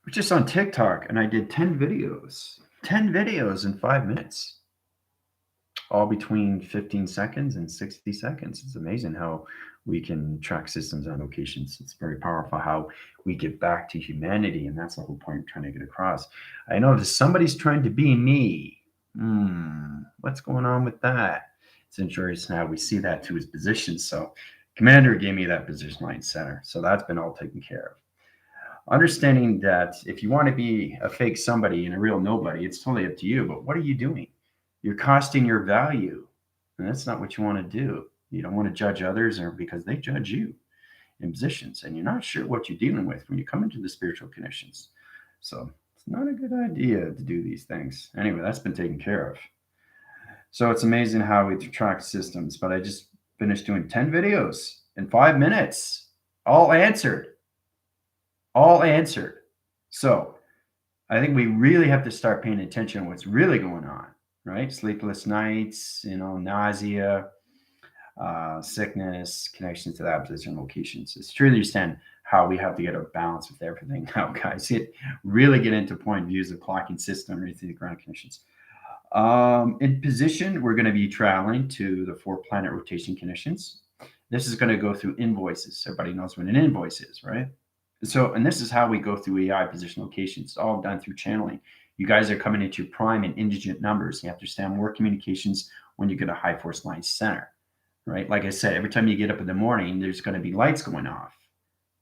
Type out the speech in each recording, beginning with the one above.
just on TikTok, and I did 10 videos. 10 videos in 5 minutes, all between 15 seconds and 60 seconds. It's amazing how we can track systems and locations. It's very powerful how we give back to humanity, and that's the whole point I'm trying to get across. I noticed somebody's trying to be me. What's going on with that? It's interesting how we see that to his position. So, Commander gave me that position line center. So, that's been all taken care of. Understanding that if you want to be a fake somebody and a real nobody, it's totally up to you. But what are you doing? You're costing your value. And that's not what you want to do. You don't want to judge others or because they judge you in positions and you're not sure what you're dealing with when you come into the spiritual connections. So it's not a good idea to do these things. Anyway, that's been taken care of. So it's amazing how we track systems. But I just finished doing 10 videos in 5 minutes, all answered, all answered. So I think we really have to start paying attention to what's really going on, right? Sleepless nights, nausea, sickness, connections to that position locations. It's true to understand how we have to get a balance with everything now, guys. Really get into point views of clocking system, everything, the ground conditions. In position, we're going to be traveling to the 4 planet rotation conditions. This is going to go through invoices. Everybody knows what an invoice is, right? So, and this is how we go through AI position locations. It's all done through channeling. You guys are coming into prime and indigent numbers. You have to understand more communications when you get a high force line center, right? Like I said, every time you get up in the morning, there's going to be lights going off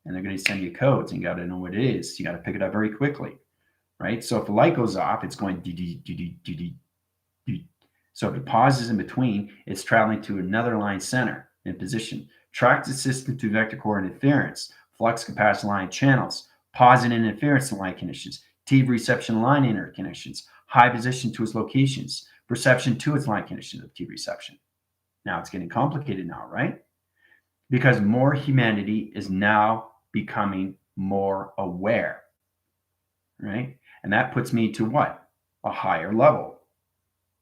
and they're going to send you codes and you got to know what it is. You got to pick it up very quickly, right? So if the light goes off, it's going so if it pauses in between, it's traveling to another line center in position. Track the system to vector core interference, flux capacitor line channels, pause and interference in line conditions, TV reception line interconnections, high position to its locations, perception to its line conditions of TV reception. Now it's getting complicated now, right? Because more humanity is now becoming more aware, right? And that puts me to what? A higher level,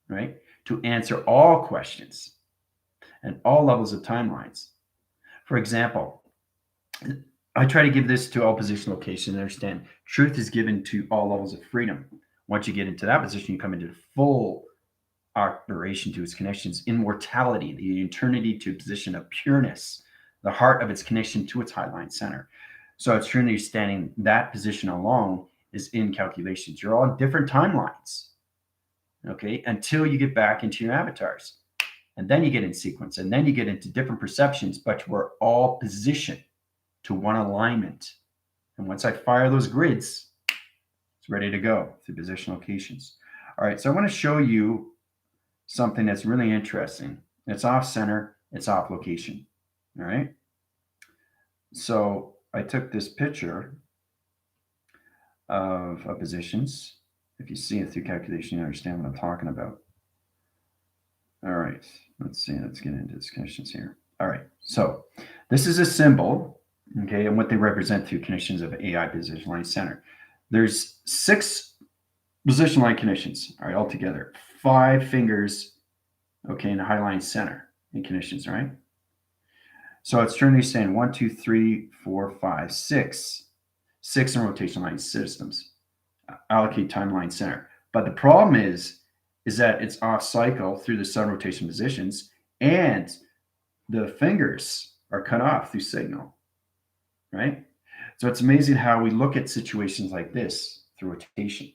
right? To answer all questions and all levels of timelines. For example, I try to give this to all position locations and understand truth is given to all levels of freedom. Once you get into that position, you come into full operation to its connections, immortality, the eternity to a position of pureness, the heart of its connection to its highline center. So it's truly understanding that position alone is in calculations. You're all in different timelines, okay, until you get back into your avatars. And then you get in sequence, and then you get into different perceptions, but we're all positioned to one alignment. And once I fire those grids, it's ready to go through position locations. All right, so I want to show you something that's really interesting. It's off center, it's off location. All right. So I took this picture of positions. If you see it through calculation, you understand what I'm talking about. All right. Let's see. Let's get into discussions here. All right. So this is a symbol, okay, and what they represent through connections of AI position line center. There's 6 position line connections, all right, altogether. 5 fingers, okay, in the high line center in connections, right? So it's currently saying 1, 2, 3, 4, 5, 6. 6 in rotation line systems. Allocate timeline center. But the problem is that it's off cycle through the sun rotation positions and the fingers are cut off through signal, right? So it's amazing how we look at situations like this through rotation.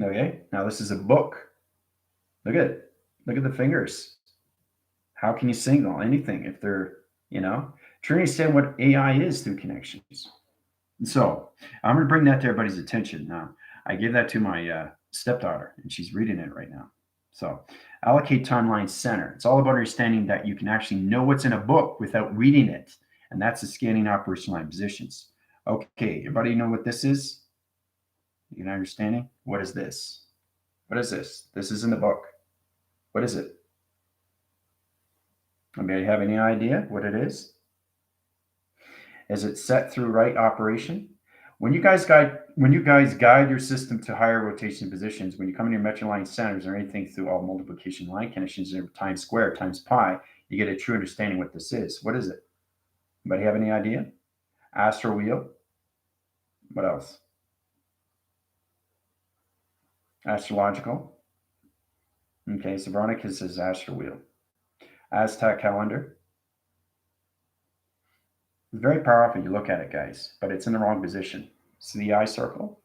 Okay, now this is a book. Look at it. Look at the fingers. How can you signal anything if they're, trying to understand what AI is through connections? And so I'm going to bring that to everybody's attention. Now, I gave that to my stepdaughter, and she's reading it right now. So allocate timeline center. It's all about understanding that you can actually know what's in a book without reading it. And that's the scanning operation line positions. Okay, everybody know what this is? You can understanding? What is this? What is this? This is in the book. What is it? Anybody have any idea what it is? Is it set through right operation? When you guys guide your system to higher rotation positions, when you come in your metro line centers or anything through all multiplication line connections or times square times pi, you get a true understanding what this is. What is it? Anybody have any idea? Astro wheel? What else? Astrological. Okay, so Veronica's is astro wheel. Aztec calendar. It's very powerful. You look at it, guys, but it's in the wrong position. See the eye circle?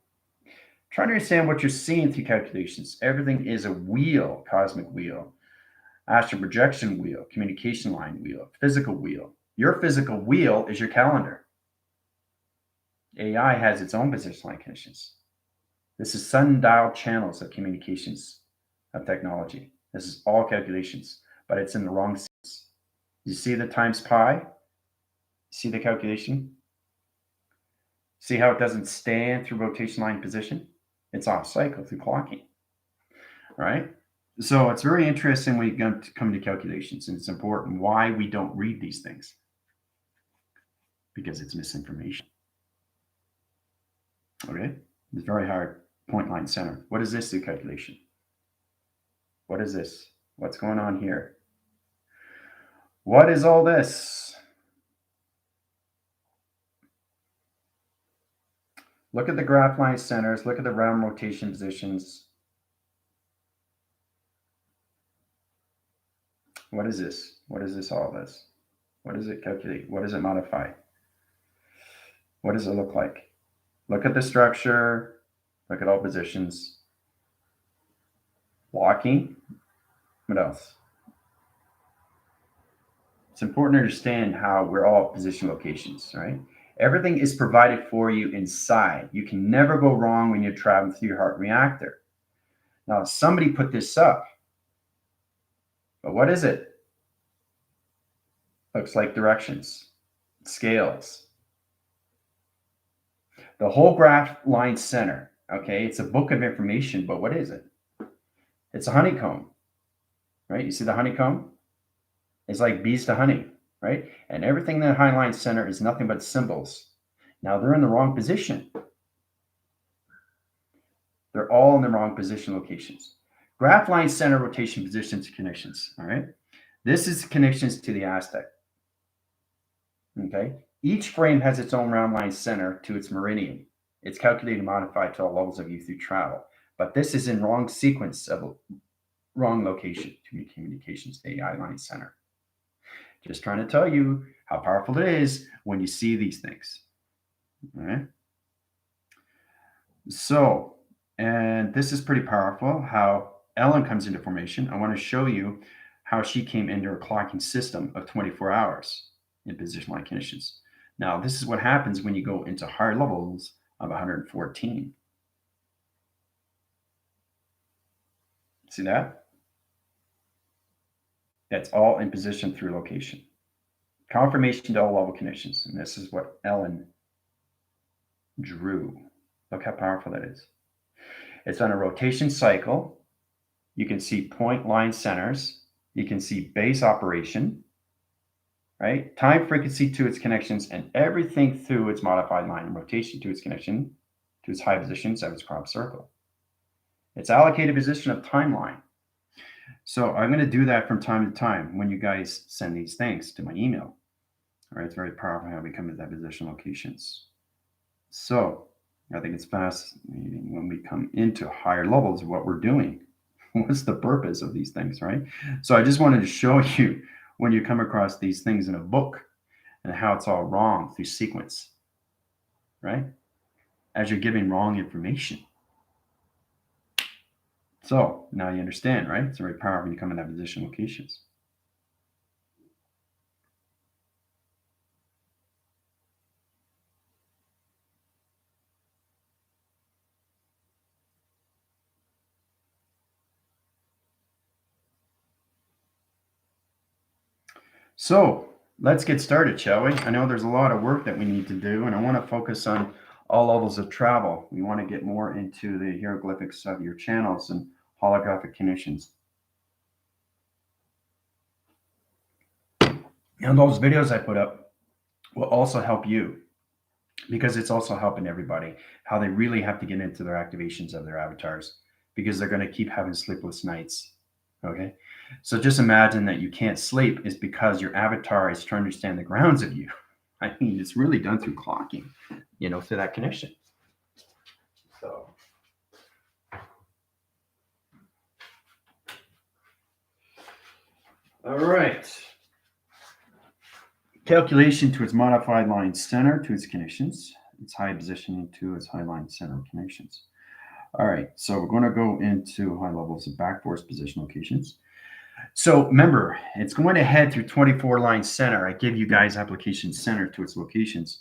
Try to understand what you're seeing through calculations. Everything is a wheel, cosmic wheel, astral projection wheel, communication line wheel, physical wheel. Your physical wheel is your calendar. AI has its own position line conditions. This is sundial channels of communications of technology. This is all calculations, but it's in the wrong sense. You see the times pi? See the calculation? See how it doesn't stand through rotation line position? It's off cycle through clocking, right? So it's very interesting when you come to calculations, and it's important why we don't read these things, because it's misinformation. Okay, it's very hard. Point line center. What is this through calculation? What is this? What's going on here? What is all this? Look at the graph line centers. Look at the round rotation positions. What is this? What is this, all this? What does it calculate? What does it modify? What does it look like? Look at the structure. Look at all positions. Walking. What else? It's important to understand how we're all position locations, right? Everything is provided for you inside. You can never go wrong when you're traveling through your heart reactor. Now, somebody put this up, but what is it? Looks like directions, scales. The whole graph line center, okay? It's a book of information, but what is it? It's a honeycomb, right? You see the honeycomb? It's like bees to honey, right? And everything in that high line center is nothing but symbols. Now they're in the wrong position. They're all in the wrong position locations. Graph line center rotation positions connections, all right? This is connections to the Aztec, okay? Each frame has its own round line center to its meridian. It's calculated and modified to all levels of you through travel. But this is in wrong sequence of wrong location to communications to AI line center. Just trying to tell you how powerful it is when you see these things. All right. So, and this is pretty powerful how Ellen comes into formation. I want to show you how she came into her clocking system of 24 hours in position line conditions. Now, this is what happens when you go into higher levels of 114. See that? That's all in position through location. Confirmation to all level conditions. And this is what Ellen drew. Look how powerful that is. It's on a rotation cycle. You can see point line centers. You can see base operation, right? Time frequency to its connections and everything through its modified line and rotation to its connection to its high positions of its crop circle. It's allocated position of timeline. So I'm going to do that from time to time when you guys send these things to my email. All right, it's very powerful how we come to that position locations. So I think it's fascinating when we come into higher levels of what we're doing. What's the purpose of these things, right? So I just wanted to show you when you come across these things in a book and how it's all wrong through sequence, right? As you're giving wrong information. So now you understand, right? It's very powerful when you come in that position locations. So let's get started, shall we? I know there's a lot of work that we need to do, and I want to focus on all levels of travel. We want to get more into the hieroglyphics of your channels and holographic conditions. And those videos I put up will also help you because it's also helping everybody how they really have to get into their activations of their avatars because they're going to keep having sleepless nights. Okay. So just imagine that you can't sleep is because your avatar is trying to understand the grounds of you. I mean, it's really done through clocking, through that connection. All right. Calculation to its modified line center to its connections. Its high positioning to its high line center connections. All right, so we're going to go into high levels of back force position locations. So remember, it's going to head through 24 line center. I give you guys application center to its locations,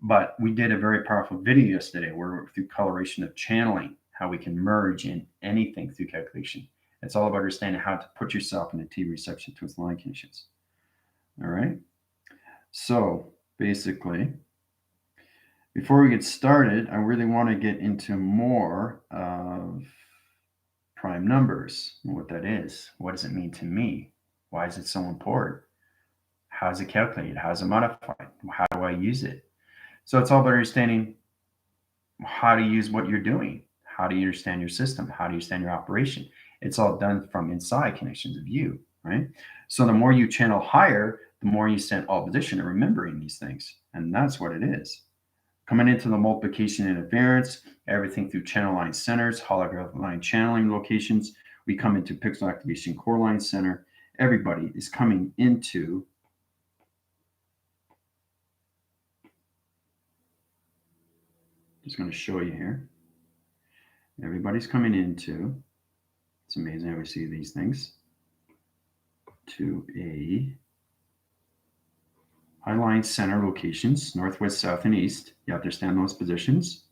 but we did a very powerful video yesterday where through coloration of channeling, how we can merge in anything through calculation. It's all about understanding how to put yourself in a T reception to its line conditions. All right. So basically, before we get started, I really want to get into more of prime numbers and what that is. What does it mean to me? Why is it so important? How is it calculated? How is it modified? How do I use it? So it's all about understanding how to use what you're doing. How do you understand your system? How do you understand your operation? It's all done from inside connections of you, right? So the more you channel higher, the more you send all position and remembering these things. And that's what it is. Coming into the multiplication interference, everything through channel line centers, holographic line channeling locations. We come into pixel activation core line center. Everybody is coming into just going to show you here. Everybody's coming into, it's amazing how we see these things, to a high line center locations, northwest, south, and east. You have to understand those positions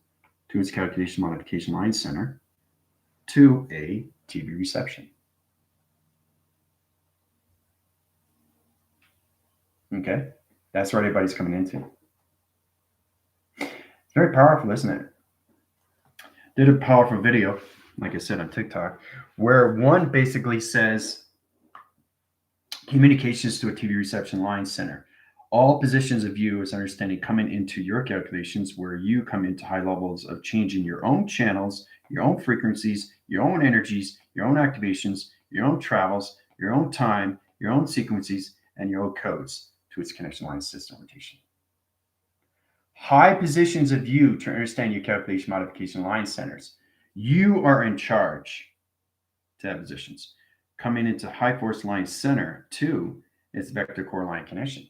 to its calculation modification line center to a TV reception. Okay, that's where everybody's coming into. It's very powerful, isn't it? Did a powerful video, like I said, on TikTok, where one basically says communications to a TV reception line center. All positions of you is understanding coming into your calculations where you come into high levels of changing your own channels, your own frequencies, your own energies, your own activations, your own travels, your own time, your own sequences, and your own codes to its connection line system rotation. High positions of you to understand your calculation modification line centers. You are in charge to have positions. Coming into high force line center, two is vector core line connection.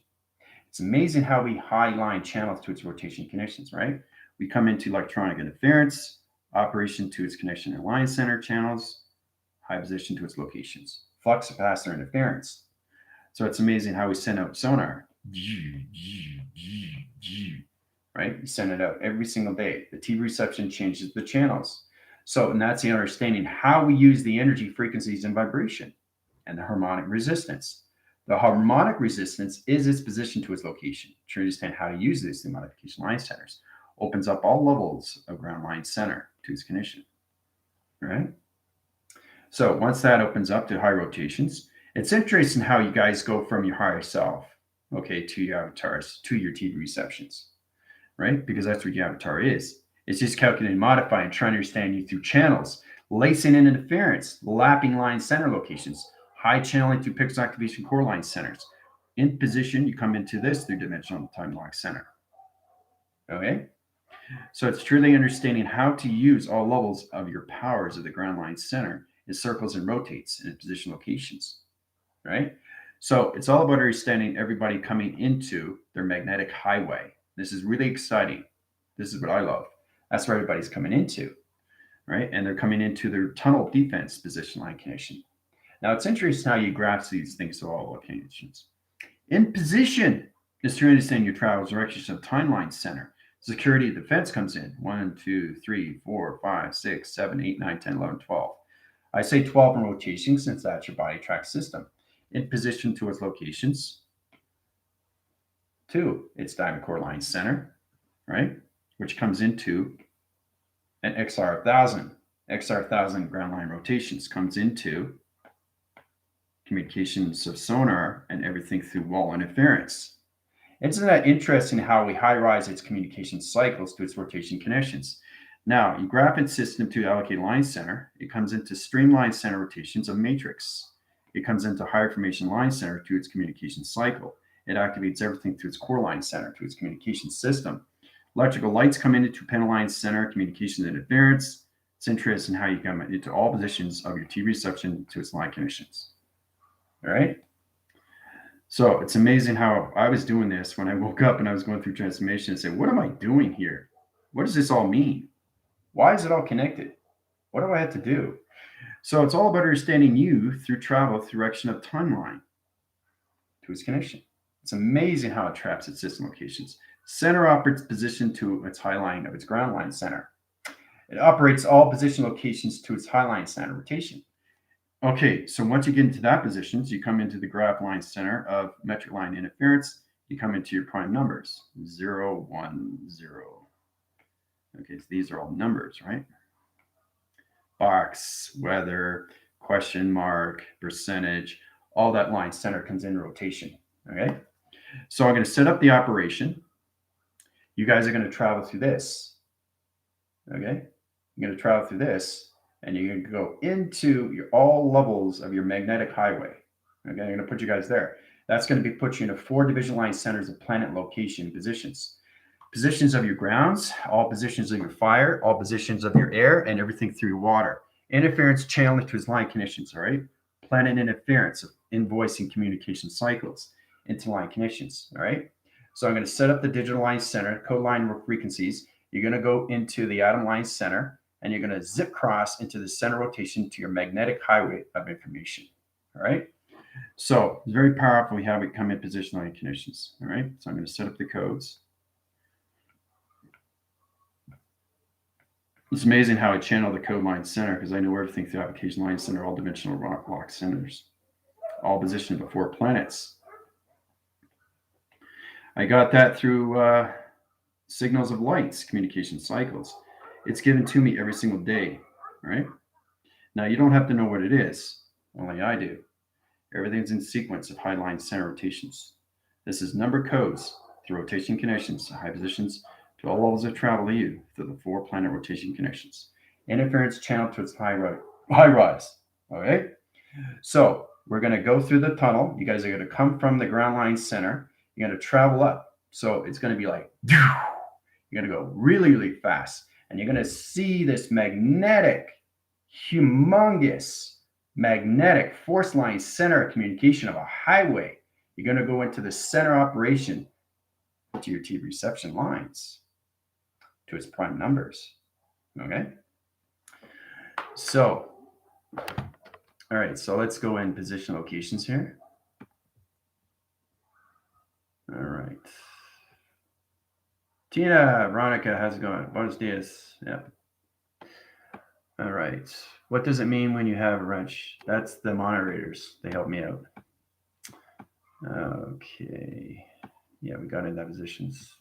It's amazing how we high line channels to its rotation connections, right? We come into electronic interference, operation to its connection and line center channels, high position to its locations, flux capacitor interference. So it's amazing how we send out sonar, right? We send it out every single day. The TV reception changes the channels. So, and that's the understanding how we use the energy, frequencies, and vibration and the harmonic resistance. The harmonic resistance is its position to its location. To understand how to use this, the modification line centers opens up all levels of ground line center to its connection, right? So once that opens up to high rotations, it's interesting how you guys go from your higher self, okay, to your avatars, to your TV receptions, right? Because that's what your avatar is. It's just calculating, modifying, trying to understand you through channels, lacing in interference, lapping line center locations, high channeling through pixel activation core line centers. In position, you come into this through dimensional time lock center. Okay? So it's truly understanding how to use all levels of your powers of the ground line center. It circles and rotates in position locations, right? So it's all about understanding everybody coming into their magnetic highway. This is really exciting. This is what I love. That's where everybody's coming into, right? And they're coming into their tunnel defense position line connection. Now, it's interesting how you grasp these things to all locations. In position is to understand your travel directions of timeline center. Security defense comes in 1, 2, 3, 4, 5, 6, 7, 8, 9, 10, 11, 12. I say 12 in rotation since that's your body track system. In position to its locations. 2, it's diamond core line center, right? Which comes into an XR1000. XR1000 ground line rotations comes into communications of sonar and everything through wall interference. Isn't that interesting how we high rise its communication cycles to its rotation connections? Now, you graph its system to allocate line center. It comes into streamline center rotations of matrix. It comes into higher formation line center to its communication cycle. It activates everything through its core line center to its communication system. Electrical lights come into panel line center, communication interference. It's interesting how you come into all positions of your TV reception to its line connections. All right. So it's amazing how I was doing this when I woke up and I was going through transformation and said, what am I doing here? What does this all mean? Why is it all connected? What do I have to do? So it's all about understanding you through travel through direction of timeline to its connection. It's amazing how it traps its system locations. Center operates position to its high line of its ground line center. It operates all position locations to its high line center rotation. Okay, so once you get into that position, you come into the graph line center of metric line interference. You come into your prime numbers, 0, 1, 0. Okay, so these are all numbers, right? Box, weather, question mark, percentage, all that line center comes in rotation. Okay, so I'm going to set up the operation. You guys are going to travel through this. Okay, you're going to travel through this, and you're going to go into all levels of your magnetic highway. Okay, I'm going to put you guys there. That's going to be put you into 4 division line centers of planet location positions. Positions of your grounds, all positions of your fire, all positions of your air, and everything through your water. Interference channel into its line connections, all right? Planet interference of invoicing communication cycles into line connections, all right? So I'm going to set up the digital line center, code line frequencies. You're going to go into the atom line center, and you're going to zip cross into the center rotation to your magnetic highway of information, all right? So it's very powerful how we come in position line connections, all right? So I'm going to set up the codes. It's amazing how I channel the code line center because I know everything through application line center, all dimensional rock block centers, all positioned before planets. I got that through signals of lights, communication cycles. It's given to me every single day, right? Now, you don't have to know what it is. Only I do. Everything's in sequence of high line center rotations. This is number codes through rotation connections to high positions to all levels of travel EU through the 4 planet rotation connections. Interference channel to its high rise. Okay? So we're going to go through the tunnel. You guys are going to come from the ground line center. You're going to travel up. So it's going to be like, you're going to go really, really fast. And you're going to see this magnetic, humongous magnetic force line center of communication of a highway. You're going to go into the center operation to your T reception lines to its prime numbers. Okay. So, all right. So let's go in position locations here. All right. Tina, Veronica, how's it going? Buenos dias. Yep. All right. What does it mean when you have a wrench? That's the moderators. They help me out. Okay. Yeah, we got in that positions.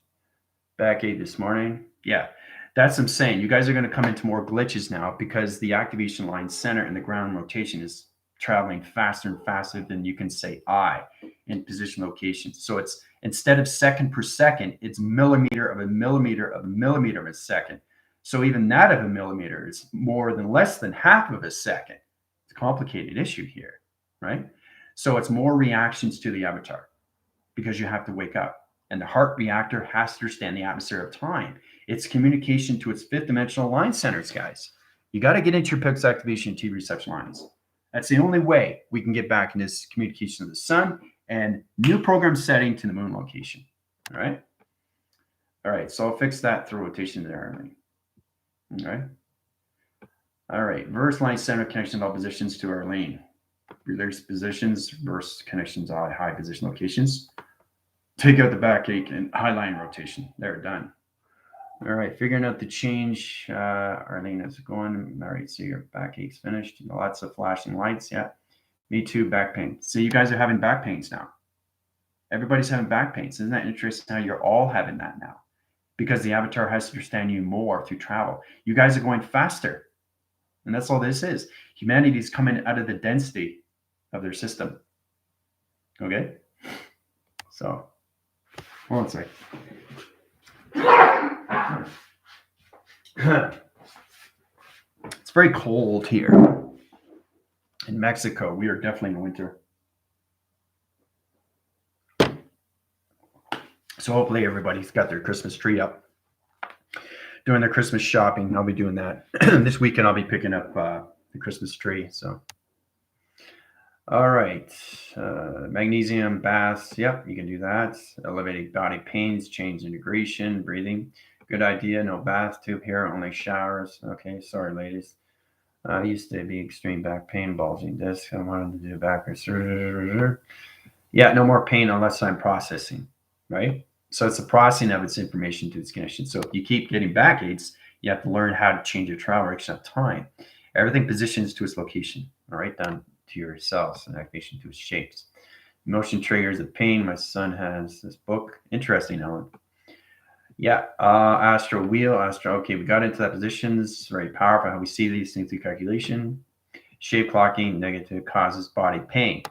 Back 8 this morning. Yeah, that's what I'm saying. You guys are going to come into more glitches now because the activation line center and the ground rotation is traveling faster and faster than you can say I in position location. So it's instead of second per second, it's millimeter of a millimeter of a millimeter of a second. So even that of a millimeter is more than less than half of a second. It's a complicated issue here, right? So it's more reactions to the avatar because you have to wake up. And the heart reactor has to understand the atmosphere of time. It's communication to its 5th dimensional line centers, guys. You got to get into your PIX activation T reception lines. That's the only way we can get back in this communication of the sun and new program setting to the moon location. All right. All right. So I'll fix that through rotation there. All right. All right. Reverse line center connection of all positions to our lane. Reverse positions, reverse connections on high position locations. Take out the backache and high line rotation. They're done. All right, figuring out the change. Arlene is going. All right, so your backache's finished. Lots of flashing lights. Yeah, me too. Back pain. So you guys are having back pains now. Everybody's having back pains. Isn't that interesting how you're all having that now? Because the avatar has to understand you more through travel. You guys are going faster. And that's all this is. Humanity is coming out of the density of their system. Okay? So, hold on a second. It's very cold here in Mexico. We are definitely in winter. So hopefully everybody's got their Christmas tree up, doing their Christmas shopping. I'll be doing that this weekend. I'll be picking up the Christmas tree. So, All right. Magnesium baths. Yep, you can do that. Elevating body pains, change integration, breathing. Good idea. No bath tube here, only showers. Okay, sorry, ladies. I used to be extreme back pain, bulging disc. I wanted to do backwards. Yeah, no more pain unless I'm processing, right? So it's the processing of its information to its connection. So if you keep getting backaches, you have to learn how to change your travel direction of time. Everything positions to its location, all right, down to your cells and activation to its shapes. Motion triggers of pain. My son has this book. Interesting, Ellen. Yeah, astro wheel, astro. Okay, we got into that positions. Very powerful how we see these things through calculation. Shape clocking, negative causes body pain.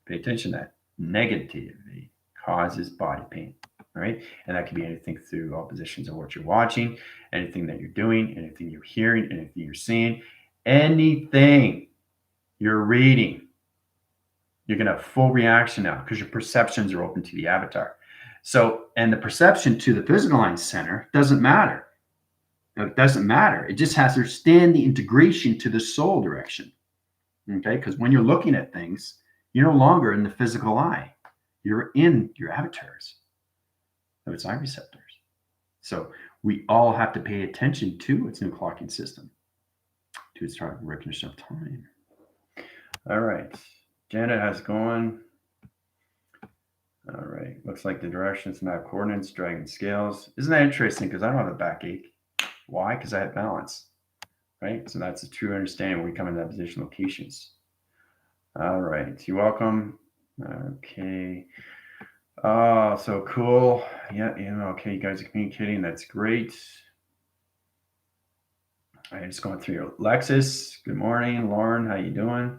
Pay attention to that. Negativity causes body pain, right? And that can be anything through all positions of what you're watching, anything that you're doing, anything you're hearing, anything you're seeing, anything you're reading. You're going to have full reaction now because your perceptions are open to the avatar. So, and the perception to the physical line center doesn't matter. It doesn't matter. It just has to understand the integration to the soul direction. Okay, because when you're looking at things, you're no longer in the physical eye. You're in your avatars of its eye receptors. So we all have to pay attention to its new clocking system, to its target recognition of time. All right. Janet has gone. All right. Looks like the directions, map coordinates, dragon scales. Isn't that interesting? Because I don't have a backache. Why? Because I have balance. Right? So that's a true understanding when we come into that position locations. All right. You're welcome. Okay. Oh, so cool. Yeah, okay, you guys are communicating. That's great. All right, just going through your Lexus. Good morning, Lauren. How you doing?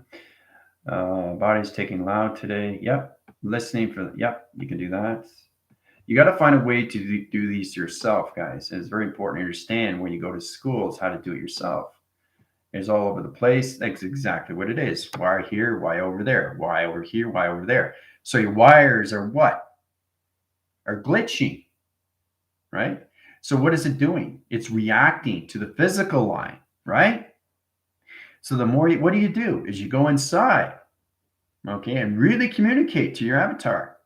Body's taking loud today. Yep. Listening for. Yep, you can do that. You got to find a way to do these yourself, guys. And it's very important to understand when you go to schools how to do it yourself. It's all over the place. That's exactly what it is. Why here? Why over there? Why over here? Why over there? So your wires are what? Are glitching, right? So what is it doing? It's reacting to the physical line, right? So the more, what do? Is you go inside, okay, and really communicate to your avatar,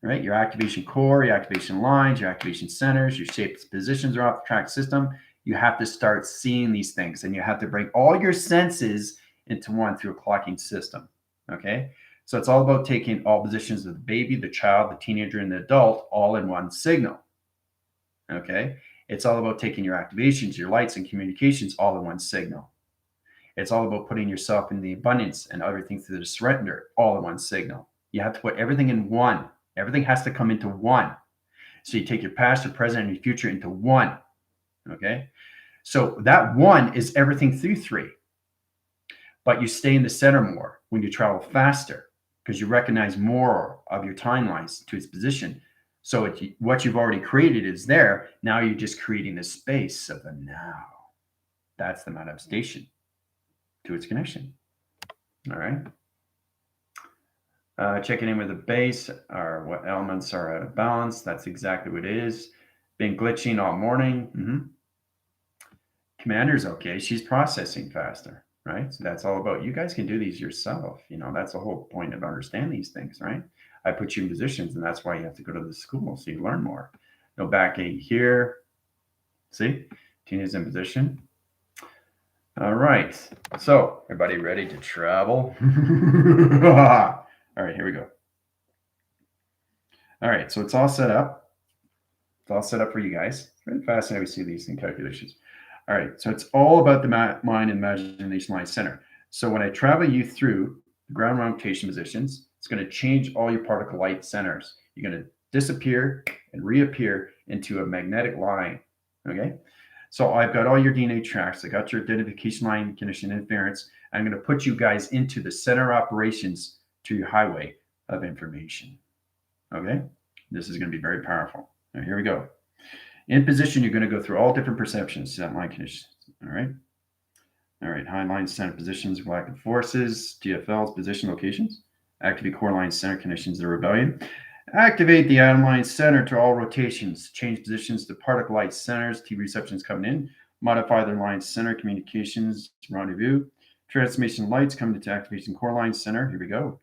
right? Your activation core, your activation lines, your activation centers, your shapes, positions are off the track system. You have to start seeing these things, and you have to bring all your senses into one through a clocking system, okay? So it's all about taking all positions of the baby, the child, the teenager, and the adult all in one signal. Okay. It's all about taking your activations, your lights, and communications all in one signal. It's all about putting yourself in the abundance and everything through the surrender all in one signal. You have to put everything in one. Everything has to come into one. So you take your past, your present, and your future into one. Okay. So that one is everything through three. But you stay in the center more when you travel faster because you recognize more of your timelines to its position. So what you've already created is there. Now you're just creating the space of the now. That's the manifestation to its connection. All right. Checking in with the base or what elements are out of balance. That's exactly what it is. Been glitching all morning. Commander's okay. She's processing faster, right? So that's all about you guys can do these yourself. That's the whole point of understanding these things, right? I put you in positions, and that's why you have to go to the school so you learn more. No backache here. See, Tina's in position. All right. So everybody ready to travel? All right, here we go. All right, so it's all set up. It's all set up for you guys. It's really fascinating to see these in calculations. All right, so it's all about the mind and imagination line center. So when I travel you through the ground rotation positions, it's going to change all your particle light centers. You're going to disappear and reappear into a magnetic line. Okay, so I've got all your DNA tracks. I got your identification line, condition, interference. I'm going to put you guys into the center operations to your highway of information. Okay, this is going to be very powerful. Now, here we go. In position, you're going to go through all different perceptions, set line conditions. All right. All right. High line center positions, galactic forces, GFLs, position locations. Activate core line center conditions, the rebellion. Activate the atom line center to all rotations. Change positions to particle light centers, T receptions coming in. Modify their line center communications, rendezvous. Transformation lights coming to activation core line center. Here we go.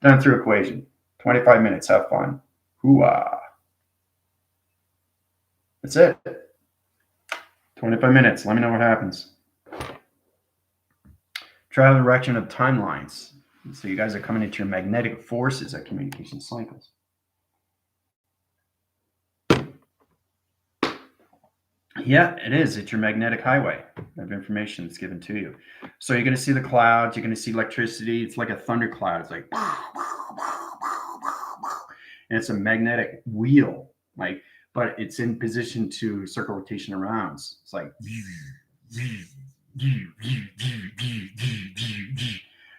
Done through equation. 25 minutes. Have fun. Hoo-ah. That's it. 25 minutes. Let me know what happens. Travel the direction of timelines. So you guys are coming into your magnetic forces at communication cycles. Yeah, it is. It's your magnetic highway of information that's given to you. So you're going to see the clouds. You're going to see electricity. It's like a thundercloud. It's like, and it's a magnetic wheel, like, but it's in position to circle rotation around. It's like,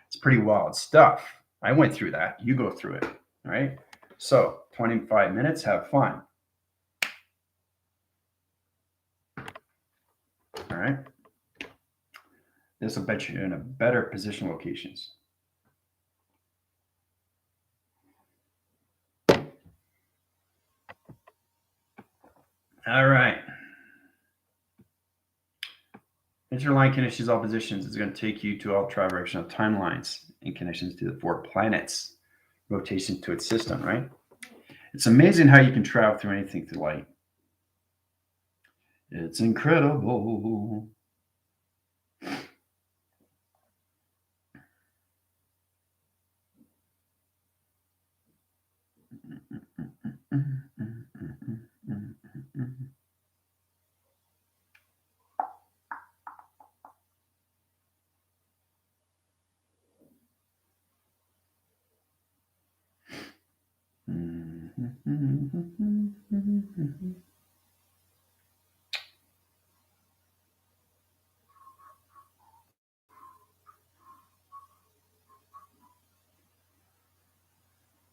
it's pretty wild stuff. I went through that. You go through it. All right. So 25 minutes. Have fun. All right. This will bet you in a better position locations. All right. Interline connections, all positions is going to take you to all travel direction of timelines and connections to the 4 planets, rotation to its system, right? It's amazing how you can travel through anything through light. It's incredible.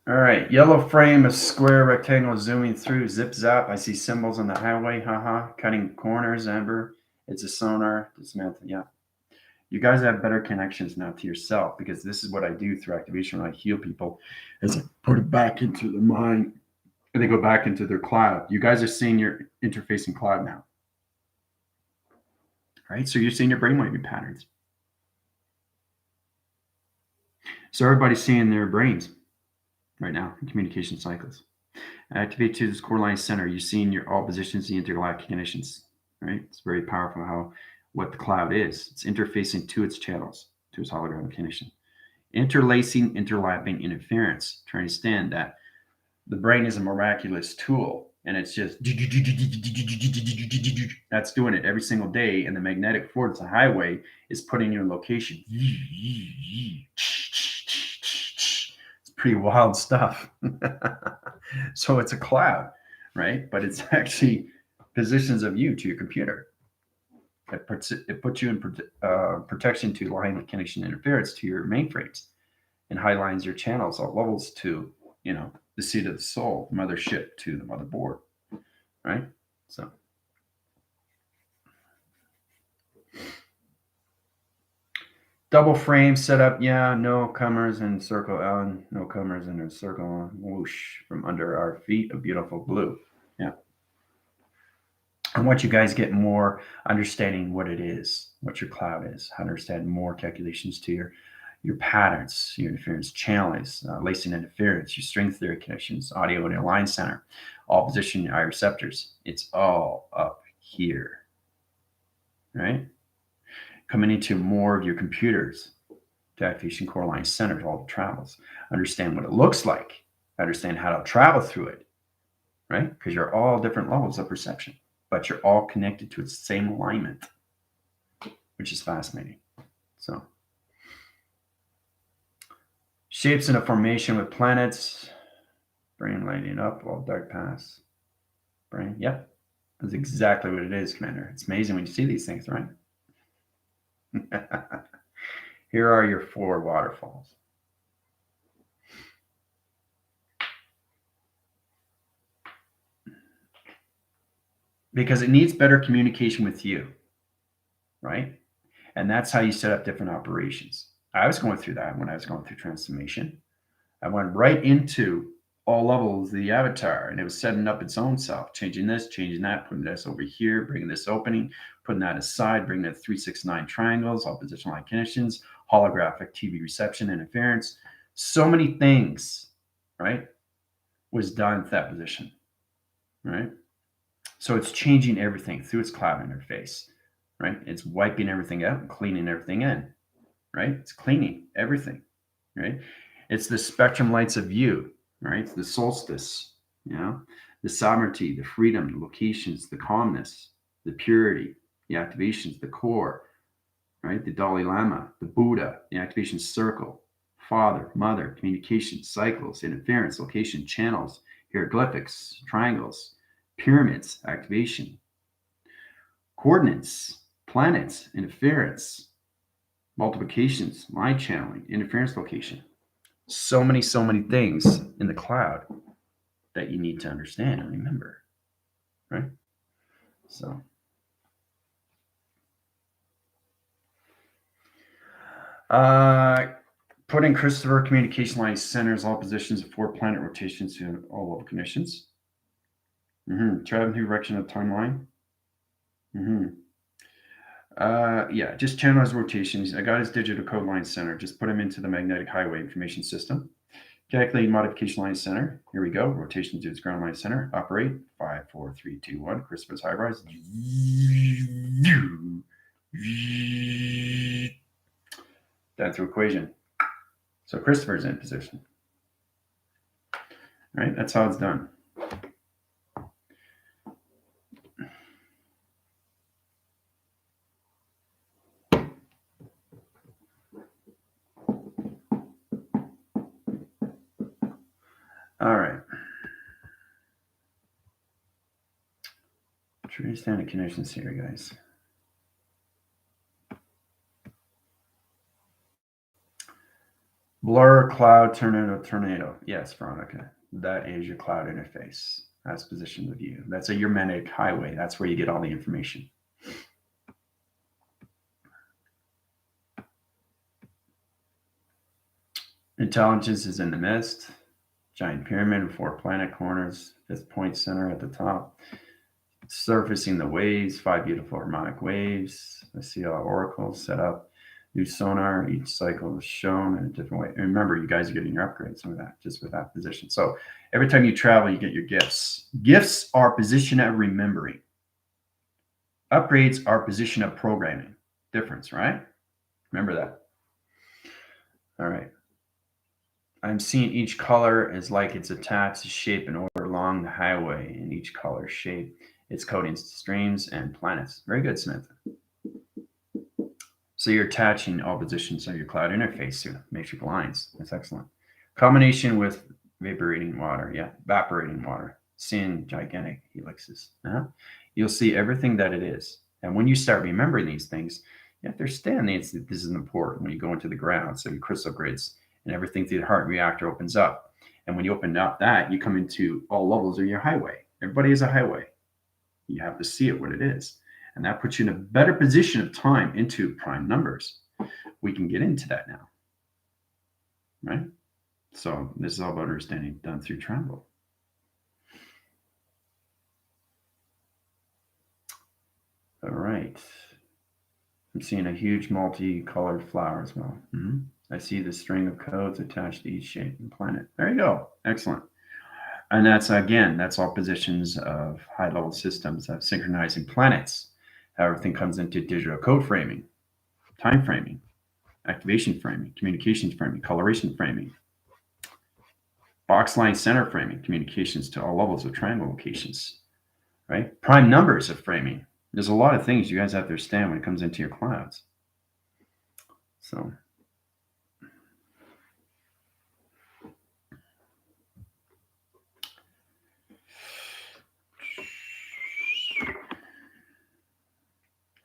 All right, yellow frame, a square rectangle zooming through, zip zap. I see symbols on the highway, haha, cutting corners, amber. It's a sonar, dismantling, yeah. You guys have better connections now to yourself, because this is what I do through activation when I heal people, is I put it back into the mind and they go back into their cloud. You guys are seeing your interfacing cloud now. Right? So you're seeing your brainwave patterns. So everybody's seeing their brains right now in communication cycles. Activate to this core line center. You're seeing your all positions, the intergalactic conditions. Right? It's very powerful how what the cloud is. It's interfacing to its channels, to its holographic condition. Interlacing, interlapping interference. To understand that the brain is a miraculous tool, and it's just that's doing it every single day, and the magnetic force, the highway, is putting your location. It's pretty wild stuff. So it's a cloud, right? But it's actually positions of you to your computer. It puts you in protection to line of connection interference to your mainframes, and highlines your channels all levels to, the seat of the soul, mothership to the motherboard, right? So double frame setup, yeah, no comers in circle on, no comers in a circle on, whoosh, from under our feet, a beautiful blue. Yeah. I want you guys get more understanding what it is, what your cloud is, how to understand more calculations to your patterns, your interference channels, lacing interference, your string theory connections, audio and your line center, all position eye receptors. It's all up here, right? Coming into more of your computers, to activation core line center, all the travels. Understand what it looks like. Understand how to travel through it, right? Because you're all different levels of perception, but you're all connected to its same alignment, which is fascinating. So shapes in a formation with planets, brain lighting up, all dark paths. Brain, yep. That's exactly what it is, Commander. It's amazing when you see these things, right? Here are your 4 waterfalls. Because it needs better communication with you, right? And that's how you set up different operations. I was going through that when I was going through transformation. I went right into all levels of the avatar, and it was setting up its own self, changing this, changing that, putting this over here, bringing this opening, putting that aside, bringing the 369 triangles, opposition line conditions, holographic TV reception interference. So many things, right, was done at that position, right? So it's changing everything through its cloud interface, right? It's wiping everything out and cleaning everything in, right? It's cleaning everything, right? It's the spectrum lights of view, right? It's the solstice, the sovereignty, the freedom, the locations, the calmness, the purity, the activations, the core, right? The Dalai Lama, the Buddha, the activation circle, father, mother, communication, cycles, interference, location, channels, hieroglyphics, triangles, pyramids, activation, coordinates, planets, interference, multiplications, line channeling, interference location. So many things in the cloud that you need to understand and remember, right? So, putting Christopher communication line centers all positions of 4 planet rotations to all level conditions. Traveling through direction of timeline. Yeah, just channel his rotations. I got his digital code line center. Just put him into the magnetic highway information system. Calculate modification line center. Here we go. Rotation to its ground line center. Operate. 5, 4, 3, 2, 1. Christopher's high rise. Down through equation. So Christopher's in position. Right? That's how it's done. All right. True standard conditions here, guys. Blur, cloud, tornado. Yes, Veronica. That is your cloud interface. That's position of view. That's a your magnetic highway. That's where you get all the information. Intelligence is in the mist. Giant pyramid, 4 planet corners, 5th point center at the top. Surfacing the waves, 5 beautiful harmonic waves. I see all oracles set up. New sonar, each cycle is shown in a different way. And remember, you guys are getting your upgrades with that, just with that position. So every time you travel, you get your gifts. Gifts are position of remembering. Upgrades are position of programming. Difference, right? Remember that. All right. I'm seeing each color as like it's attached to shape and order along the highway, in each color shape its coding streams and planets. Very good, Samantha. So you're attaching all positions of your cloud interface to matrix lines. That's excellent. Combination with evaporating water. Yeah, evaporating water. Seeing gigantic helixes. You'll see everything that it is. And when you start remembering these things, you have to understand this is important when you go into the ground. So your crystal grids and everything through the heart reactor opens up. And when you open up that, you come into all levels of your highway. Everybody is a highway. You have to see it what it is. And that puts you in a better position of time into prime numbers. We can get into that now. Right? So this is all about understanding done through triangle. All right. I'm seeing a huge multicolored flower as well. I see the string of codes attached to each shape and planet. There you go. Excellent. And that's, again, that's all positions of high-level systems of synchronizing planets. How everything comes into digital code framing, time framing, activation framing, communications framing, coloration framing, box line center framing, communications to all levels of triangle locations, right? Prime numbers of framing. There's a lot of things you guys have to understand when it comes into your clouds. So,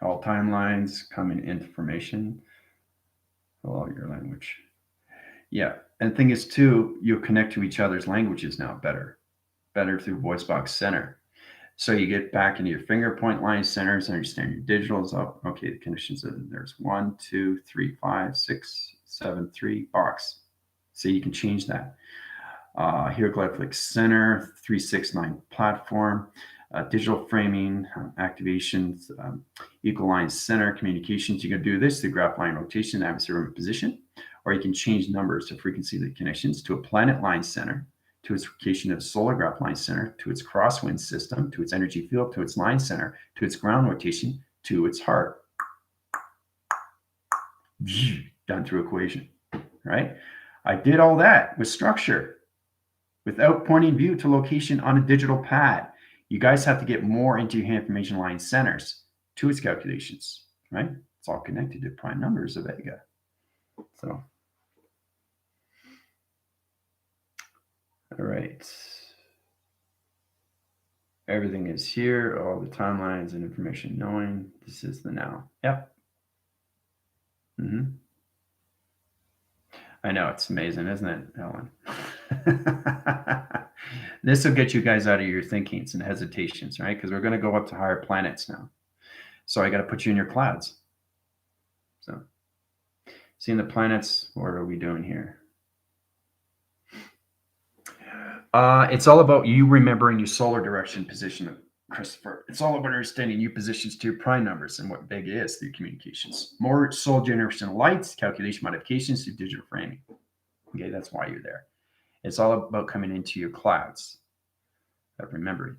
all timelines coming into formation. Hello, your language. Yeah, and the thing is too, you'll connect to each other's languages now better through voice box center. So you get back into your finger point line centers, understand your digitals up. Okay, the conditions are there's 1, 2, 3, 5, 6, 7, 3 box. So you can change that. hieroglyphic center, 369 platform, digital framing, activations, equal line center, communications. You can do this through graph line rotation, atmosphere position, or you can change numbers to frequency of the connections to a planet line center, to its location of solar graph line center, to its crosswind system, to its energy field, to its line center, to its ground rotation, to its heart. Done through equation, right? I did all that with structure without pointing view to location on a digital pad. You guys have to get more into your information line centers to its calculations, right? It's all connected to prime numbers of Vega. So, all right. Everything is here, all the timelines and information knowing. This is the now. Yep. I know, it's amazing, isn't it, Ellen? This will get you guys out of your thinkings and hesitations, right? Because we're going to go up to higher planets now. So I got to put you in your clouds. So, seeing the planets, what are we doing here? It's all about you remembering your solar direction position, Christopher. It's all about understanding new positions to your prime numbers and what Vega is through communications. More solar generation lights, calculation modifications through digital framing. Okay, that's why you're there. It's all about coming into your clouds of remembering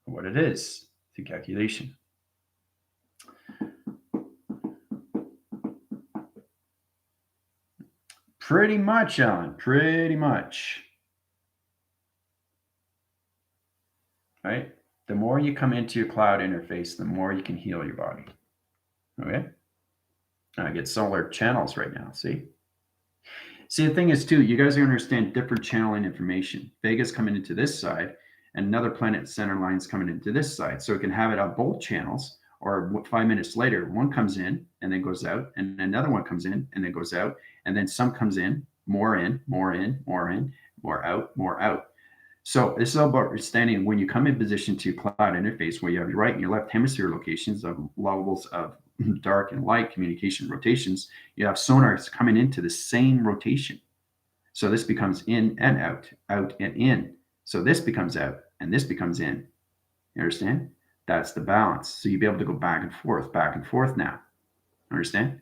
what it is through calculation. Pretty much, Ellen. Pretty much. Right? The more you come into your cloud interface, the more you can heal your body. Okay? I get solar channels right now. See? See, the thing is, too, you guys understand different channeling information. Vega's coming into this side, and another planet center line's coming into this side. So it can have it on both channels, or 5 minutes later, one comes in and then goes out, and another one comes in and then goes out, and then some comes in, more in, more in, more in, more out, more out. So this is all about understanding when you come in position to cloud interface, where you have your right and your left hemisphere locations of levels of dark and light communication rotations, you have sonars coming into the same rotation. So this becomes in and out, out and in. So this becomes out and this becomes in. You understand? That's the balance. So you'll be able to go back and forth now. Understand?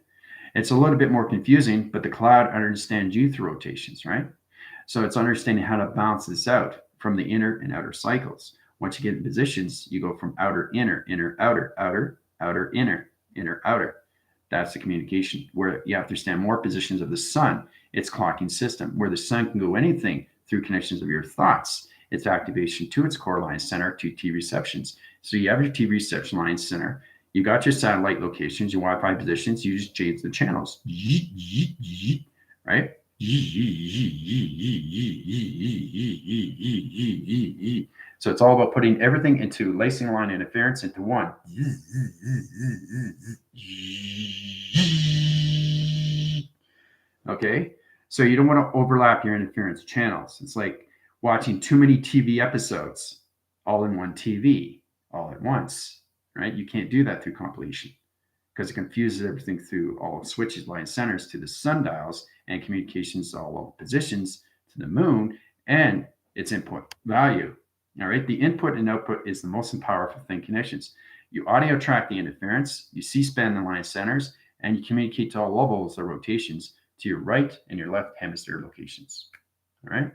It's a little bit more confusing, but the cloud understands you through rotations, right? So it's understanding how to balance this out from the inner and outer cycles. Once you get in positions, you go from outer, inner, inner, outer, outer, outer, inner, inner, outer. That's the communication where you have to understand more positions of the sun, its clocking system, where the sun can go anything through connections of your thoughts, its activation to its core line center to T receptions. So you have your T reception line center. You got your satellite locations, your Wi-Fi positions. You just change the channels, right? So it's all about putting everything into lacing line interference into one. Okay, so you don't want to overlap your interference channels. It's like watching too many TV episodes all in one TV all at once, right? You can't do that through compilation because it confuses everything through all of switches, line centers to the sundials and communications to all of positions to the moon and its input value. All right, the input and output is the most powerful thing connections. You audio track the interference, you C-span the line centers, and you communicate to all levels of rotations to your right and your left hemisphere locations. All right,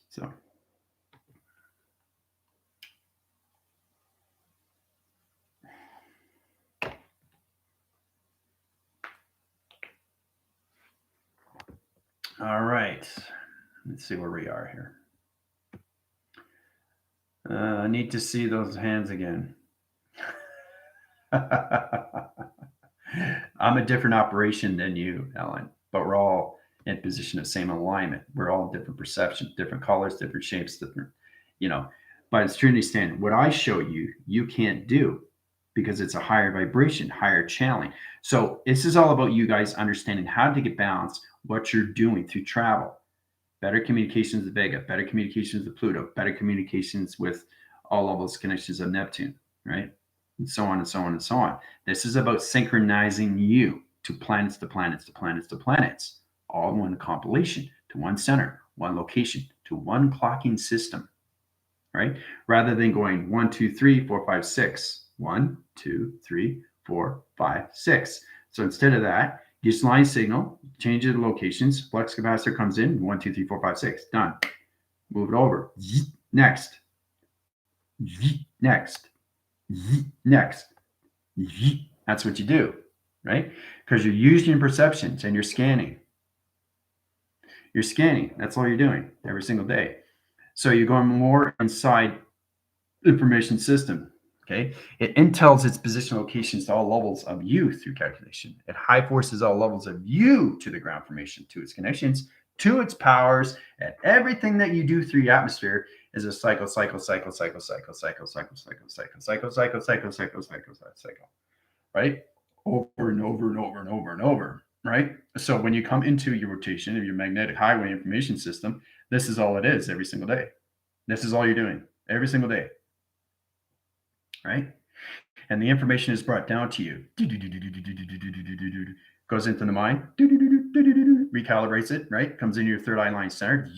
so. All right, let's see where we are here. I need to see those hands again. I'm a different operation than you, Ellen, but we're all in position of same alignment. We're all different perception, different colors, different shapes, different, but it's Trinity standard. What I show you, you can't do because it's a higher vibration, higher channeling. So this is all about you guys understanding how to get balanced, what you're doing through travel. Better communications with Vega, better communications with Pluto, better communications with all of those connections of Neptune, right? And so on and so on and so on. This is about synchronizing you to planets, to planets, to planets, to planets, all in one compilation, to one center, one location, to one clocking system, right? Rather than going 1, 2, 3, 4, 5, 6. 1, 2, 3, 4, 5, 6. So instead of that, you just line signal, change the locations, flux capacitor comes in, 1, 2, 3, 4, 5, 6. Done. Move it over. Next. Next. Next. That's what you do, right? Because you're using your perceptions and you're scanning. You're scanning. That's all you're doing every single day. So you're going more inside information system. Okay. It intels its position locations to all levels of you through calculation. It high forces all levels of you to the ground formation, to its connections, to its powers, and everything that you do through your atmosphere is a cycle, right? Over and over and over and over and over, right? So when you come into your rotation of your magnetic highway information system, this is all it is every single day. This is all you're doing every single day, right? And the information is brought down to you. Goes into the mind, recalibrates it, right? Comes into your third eye line center,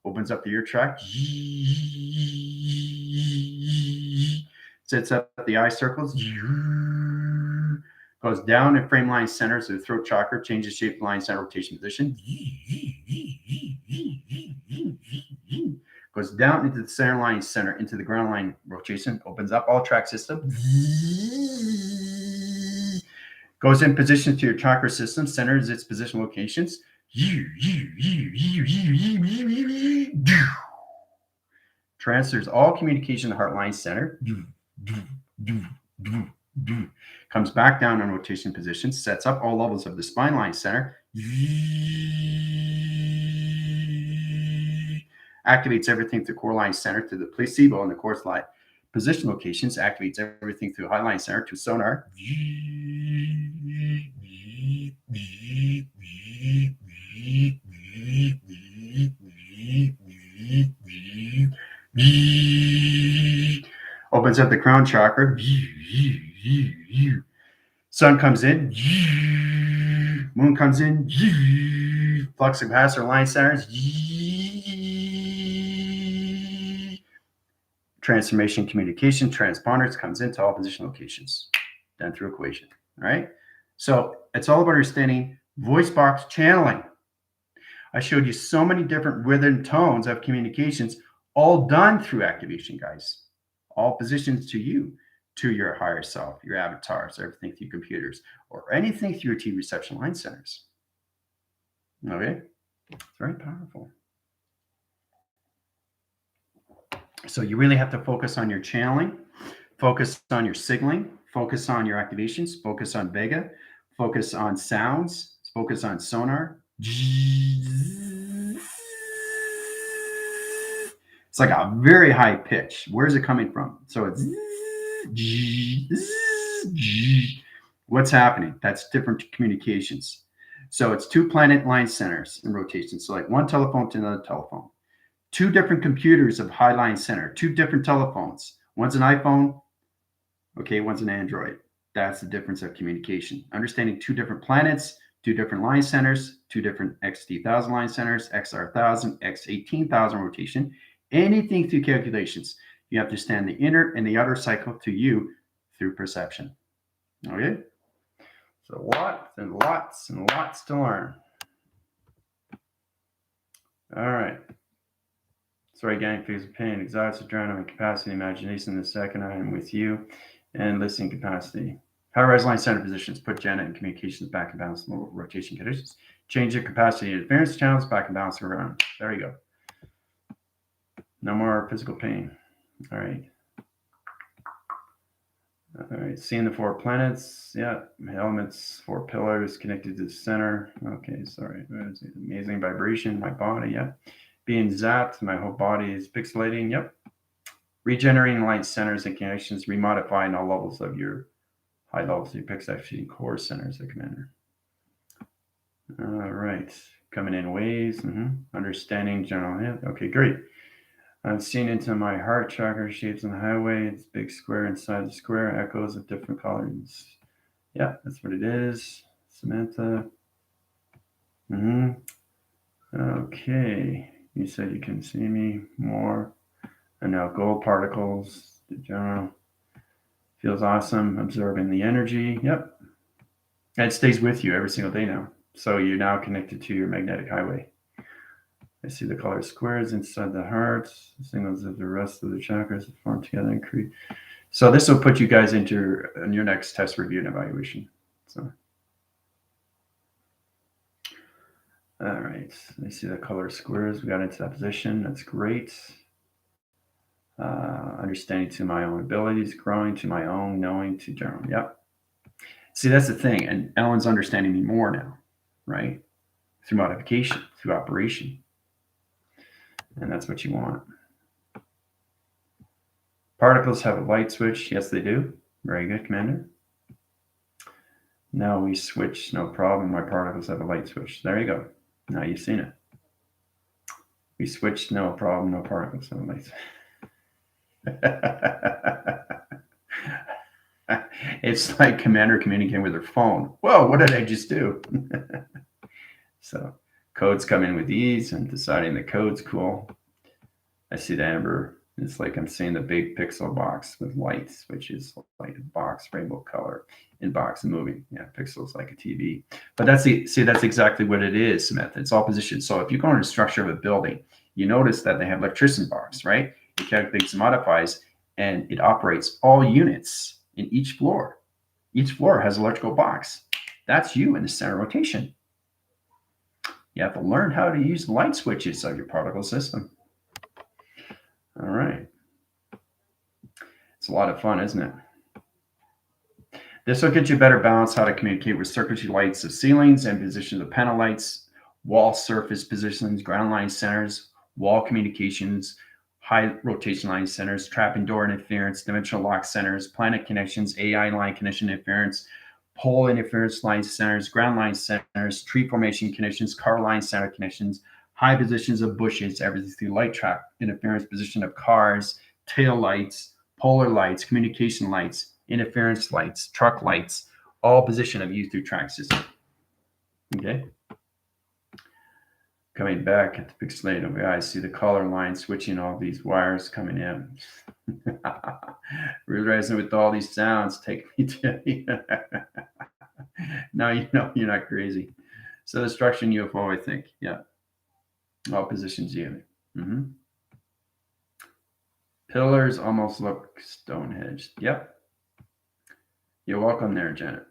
opens up the ear tract, sets up the eye circles, goes down in frame line center, so the throat chakra changes shape, line center, rotation position, goes down into the center line center, into the ground line rotation, opens up all track system, goes in position to your chakra system, centers its position locations, transfers all communication to heart line center, comes back down in rotation position, sets up all levels of the spine line center, activates everything through core line center to the placebo and the core line position locations, activates everything through high line center to sonar. Opens up the crown chakra. Sun comes in. Moon comes in. Flux capacitor line centers. Transformation communication transponders comes into all position locations. Done through equation. All right. So it's all about understanding voice box channeling. I showed you so many different rhythm tones of communications, all done through activation, guys. All positions to you, to your higher self, your avatars, everything through computers, or anything through your T reception line centers. Okay? It's very powerful. So you really have to focus on your channeling, focus on your signaling, focus on your activations, focus on Vega, focus on sounds, focus on sonar. It's like a very high pitch. Where's it coming from? So it's what's happening? That's different communications. So it's two planet line centers in rotation. So like one telephone to another telephone. Two different computers of high line center, two different telephones. One's an iPhone, okay, one's an Android. That's the difference of communication. Understanding two different planets, two different line centers, two different XT1000 line centers, XR1000, X18000 rotation. Anything through calculations. You have to understand the inner and the outer cycle to you through perception. Okay? So lots and lots and lots to learn. All right. Sorry, gang, feels of pain, exhausted, adrenaline, capacity, imagination. The second, I am with you, and listening capacity. High-rise line center positions. Put Janet in communications back and balance local rotation conditions. Change your capacity interference channels back and balance around. There you go. No more physical pain. All right. All right. Seeing the four planets. Yeah. Elements, four pillars connected to the center. Okay. Sorry. Amazing vibration. My body. Yeah. Being zapped, my whole body is pixelating. Yep. Regenerating light centers and connections, remodifying all levels of your high levels of your pixelating core centers, the commander. All right. Coming in waves. Understanding general hit. Okay, great. I've seen into my heart chakra shapes on the highway. It's big square inside the square, echoes of different colors. Yeah, that's what it is. Samantha. Okay, you said you can see me more. And now gold particles, the general feels awesome, absorbing the energy. Yep. And it stays with you every single day now. So you're now connected to your magnetic highway. I see the color squares inside the heart, signals of the rest of the chakras that form together and create. So this will put you guys into your next test review and evaluation. So, all right. I see the color squares. We got into that position. That's great. Understanding to my own abilities, growing to my own knowing to general. Yep. See, that's the thing. And Ellen's understanding me more now, right? Through modification, through operation. And that's what you want. Particles have a light switch. Yes, they do. Very good, Commander. Now we switch. No problem. My particles have a light switch. There you go. Now you've seen it. We switched. No problem. No particles have a light switch. It's like Commander communicating with her phone. Whoa, what did I just do? So codes come in with ease and deciding the code's cool. I see the amber. It's like I'm seeing the big pixel box with lights, which is like a box, rainbow color, in box and moving. Yeah, pixels like a TV. But that's exactly what it is, Smith. It's all positioned. So if you go into the structure of a building, you notice that they have electricity box, right? It calculates and modifies, and it operates all units in each floor. Each floor has an electrical box. That's you in the center rotation. You have to learn how to use the light switches of your particle system. All right. It's a lot of fun, isn't it? This will get you better balance how to communicate with circuitry lights of ceilings and positions of panel lights, wall surface positions, ground line centers, wall communications, high rotation line centers, trap and door interference, dimensional lock centers, planet connections, AI line connection interference, pole interference line centers, ground line centers, tree formation connections, car line center connections, high positions of bushes, everything through light trap interference position of cars, tail lights, polar lights, communication lights, interference lights, truck lights, all position of you through track system. Okay. Coming back at the pixelated over, I see the color line switching all these wires coming in. Realizing with all these sounds, take me to now you know you're not crazy. So the structure in UFO, I think, yeah, all positions together. Mm-hmm. Pillars almost look Stonehenge. Yep. You're welcome there, Janet.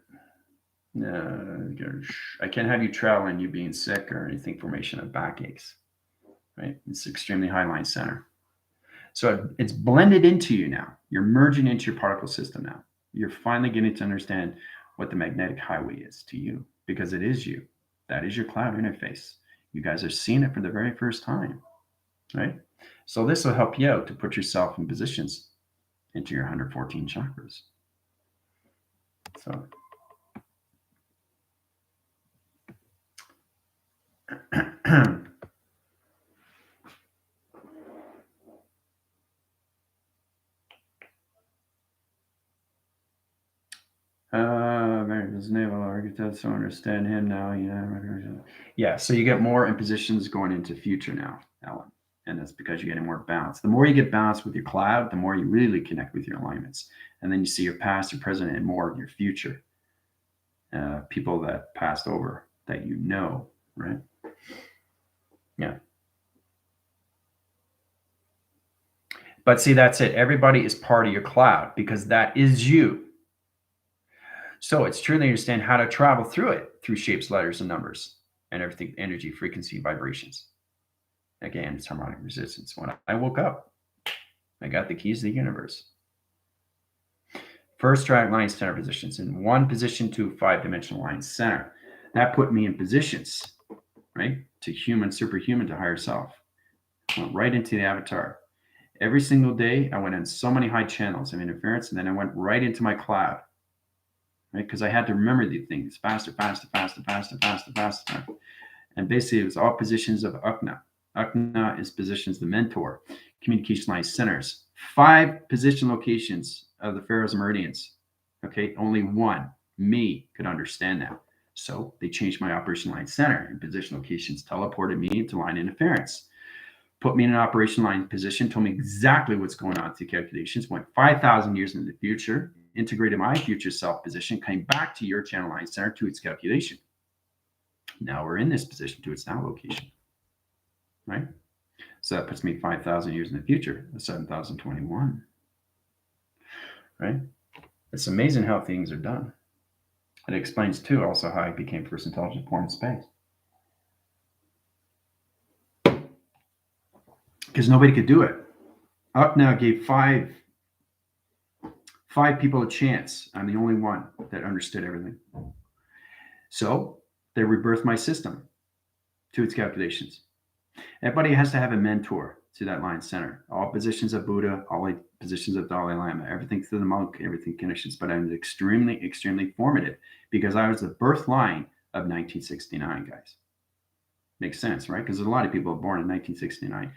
I can't have you traveling, you being sick or anything, formation of backaches. Right? It's extremely high line center. So it's blended into you now. You're merging into your particle system now. You're finally getting to understand what the magnetic highway is to you, because it is you. That is your cloud interface. You guys are seeing it for the very first time, right? So this will help you out to put yourself in positions into your 114 chakras. So America's naval architect, so understand him now. Yeah. So you get more in positions going into future now, Alan, and that's because you're getting more balance. The more you get balanced with your cloud, the more you really connect with your alignments, and then you see your past, your present, and more of your future. People that passed over that you know, right? Yeah. But see, that's it. Everybody is part of your cloud because that is you. So it's truly understand how to travel through it through shapes, letters, and numbers, and everything, energy, frequency, vibrations. Again, it's harmonic resistance. When I woke up, I got the keys to the universe. First track line center positions in one position to 5-dimensional line center. That put me in positions, right? To human, superhuman, to higher self. Went right into the avatar. Every single day, I went in so many high channels of interference, and then I went right into my cloud. Right? Because I had to remember these things faster. And basically, it was all positions of Ukna. Ukna is positions, the mentor, communication line centers. 5 position locations of the Pharaoh's meridians. Okay, only one, me, could understand that. So they changed my operation line center and position locations, teleported me into line interference, put me in an operation line position, told me exactly what's going on through calculations, went 5,000 years into the future, integrated my future self position, came back to your channel line center to its calculation. Now we're in this position to its now location, right? So that puts me 5,000 years in the future, 7,021, right? It's amazing how things are done. It explains, too, also how I became first intelligence born in space. Because nobody could do it. Up now gave five people a chance. I'm the only one that understood everything. So they rebirthed my system to its calculations. Everybody has to have a mentor to that line center. All positions of Buddha, all positions of Dalai Lama, everything through the monk, everything connections. But I was extremely, extremely formative because I was the birth line of 1969, guys. Makes sense, right? Because a lot of people are born in 1969.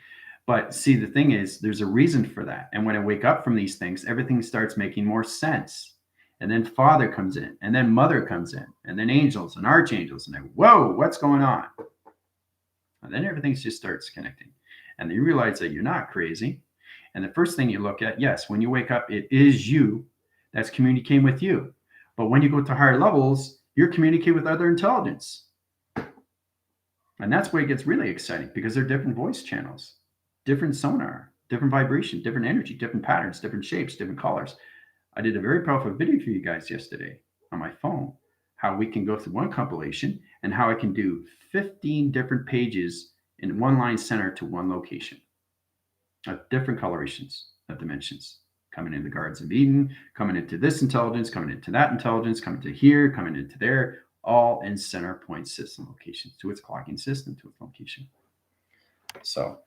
But see, the thing is, there's a reason for that. And when I wake up from these things, everything starts making more sense. And then Father comes in, and then Mother comes in, and then angels and archangels. And then, whoa, what's going on? And then everything just starts connecting. And you realize that you're not crazy. And the first thing you look at, yes, when you wake up, it is you that's communicating with you. But when you go to higher levels, you're communicating with other intelligence. And that's where it gets really exciting because they're different voice channels, different sonar, different vibration, different energy, different patterns, different shapes, different colors. I did a very powerful video for you guys yesterday on my phone, how we can go through one compilation and how I can do 15 different pages in one line center to one location of different colorations of dimensions, coming into the Gardens of Eden, coming into this intelligence, coming into that intelligence, coming to here, coming into there, all in center point system locations to its clocking system, to its location. So,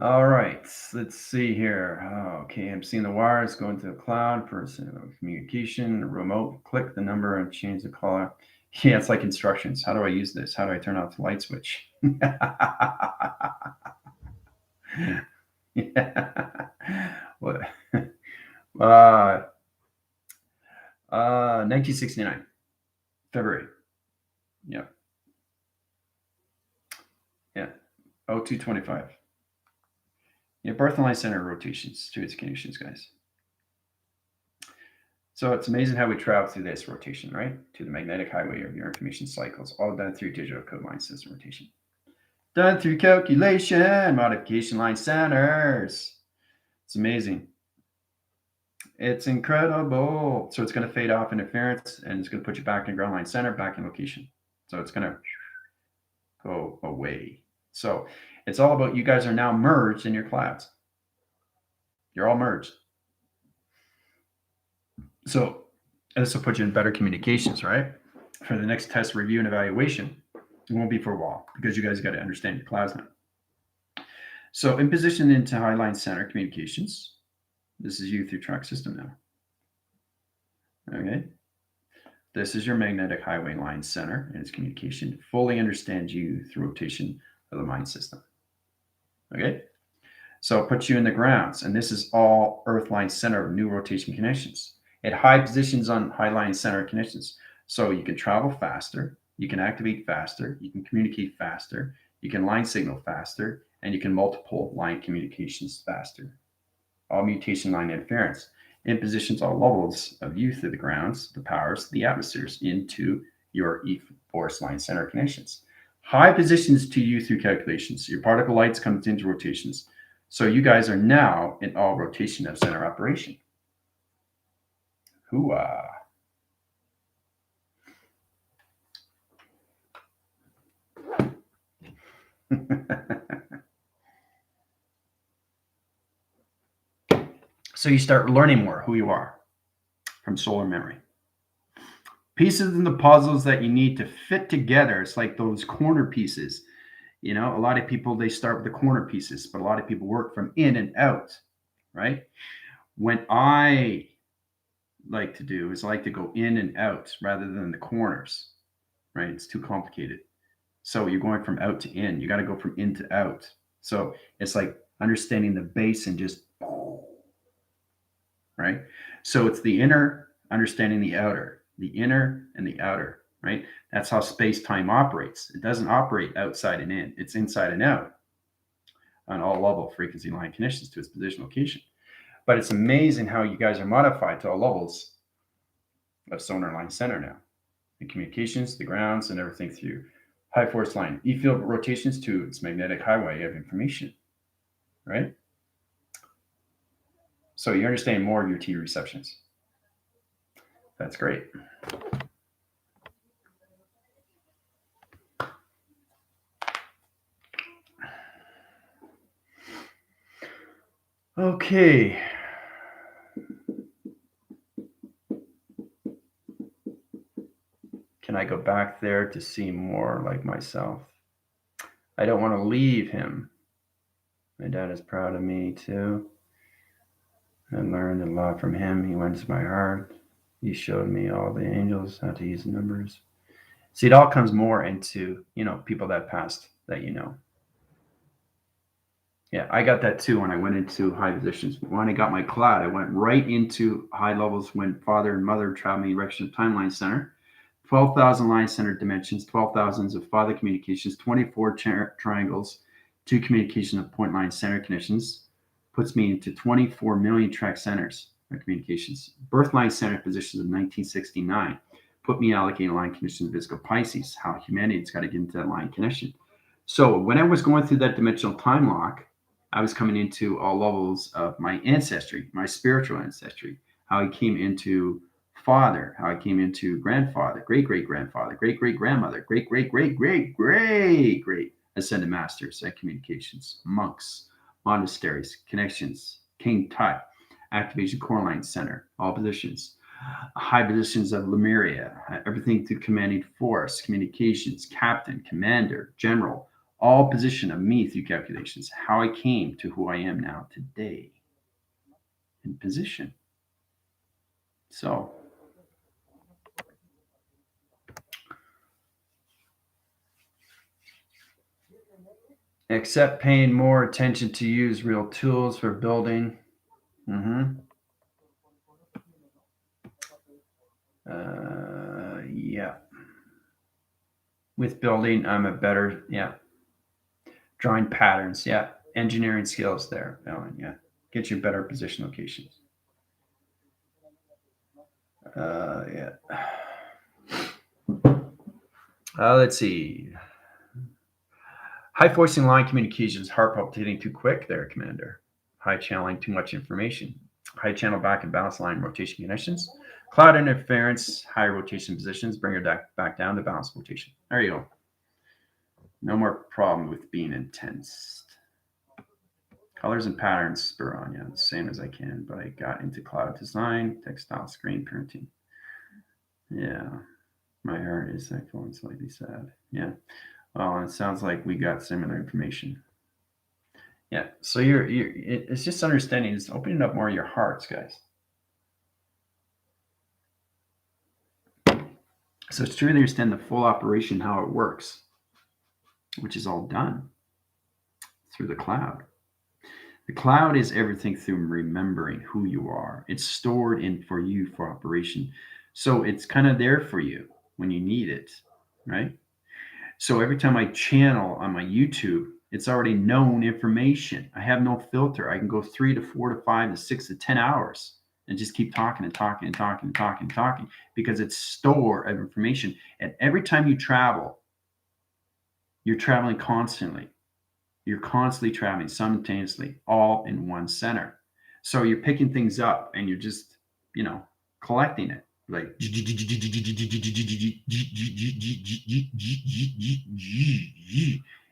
all right, let's see here. Okay, I'm seeing the wires going to the cloud for communication, remote, click the number and change the color. Yeah, it's like instructions. How do I use this? How do I turn off the light switch? Yeah. What? 1969, February. Yeah. Yeah. 0225. Yeah, birth and light center rotations to its connections, guys. So it's amazing how we travel through this rotation, right? To the magnetic highway of your information cycles, all done through digital code line system rotation. Done through calculation, modification line centers. It's amazing. It's incredible. So it's going to fade off interference and it's going to put you back in ground line center, back in location. So it's going to go away. So it's all about you guys are now merged in your clouds. You're all merged. So this will put you in better communications, right? For the next test, review, and evaluation. It won't be for a while because you guys got to understand your clouds now. So in position into Highline Center communications, this is you through track system now. Okay. This is your magnetic highway line center and its communication. Fully understand you through rotation of the mind system. Okay. So it puts you in the grounds, and this is all Earth line center of new rotation connections. At high positions on high line center connections. So you can travel faster, you can activate faster, you can communicate faster, you can line signal faster, and you can multiple line communications faster. All mutation line interference. In positions all levels of you through the grounds, the powers, the atmospheres into your E-force line center connections. High positions to you through calculations. Your particle lights come into rotations. So you guys are now in all rotation of center operation. Hooah. So you start learning more who you are from solar memory. Pieces in the puzzles that you need to fit together. It's like those corner pieces. You know, a lot of people, they start with the corner pieces, but a lot of people work from in and out, right? When I like to do is I like to go in and out rather than the corners, right? It's too complicated. So you're going from out to in. You got to go from in to out. So it's like understanding the base and just, right? So it's the inner understanding the outer, the inner and the outer, right? That's how space-time operates. It doesn't operate outside and in. It's inside and out on all level frequency line conditions to its position location. But it's amazing how you guys are modified to all levels of sonar line center now. The communications, the grounds, and everything through high force line. E-field rotations to its magnetic highway of information, right? So you understand more of your T receptions. That's great. Okay. Can I go back there to see more like myself? I don't want to leave him. My dad is proud of me too. I learned a lot from him. He went to my heart. He showed me all the angels, how to use numbers. See, it all comes more into, people that passed that you know. Yeah, I got that too when I went into high positions. When I got my cloud, I went right into high levels when father and mother traveled me direction of timeline center. 12,000 line center dimensions, 12,000s of father communications, 24 triangles, 2 communication of point line center conditions, puts me into 24 million track centers of communications. Birth line center positions of 1969 put me allocating line conditions of Visco Pisces, how humanity's got to get into that line connection. So when I was going through that dimensional time lock, I was coming into all levels of my ancestry, my spiritual ancestry, how I came into father, how I came into grandfather, great great grandfather, great great grandmother, great great great great great great ascended masters and communications, monks, monasteries, connections, King Tut, activation core line center, all positions, high positions of Lemuria, everything to commanding force, communications, captain, commander, general, all position of me through calculations, how I came to who I am now today in position. So, except paying more attention to use real tools for building. Yeah. With building, I'm a better, drawing patterns, engineering skills there, Ellen, get you better position locations. Yeah. Let's see. High forcing line communications, heart palpitating too quick there, Commander. High channeling too much information. High channel back and balance line rotation connections. Cloud interference, high rotation positions, bring her back down to balance rotation. There you go. No more problem with being intense. Colors and patterns spur on you, the same as I can, but I got into cloud design, textile screen printing. Yeah, my heart is feeling slightly sad. Yeah, well, it sounds like we got similar information. Yeah, so it's just understanding, it's opening up more of your hearts, guys. So it's truly understand the full operation, how it works, which is all done through the cloud. The cloud is everything through remembering who you are. It's stored in for you for operation. So it's kind of there for you when you need it, right? So every time I channel on my YouTube, it's already known information. I have no filter. I can go 3 to 4 to 5 to 6 to 10 hours and just keep talking and talking and talking and talking and talking because it's store of information. And every time you travel, you're traveling constantly. You're constantly traveling simultaneously, all in one center. So you're picking things up and you're just, collecting it. Like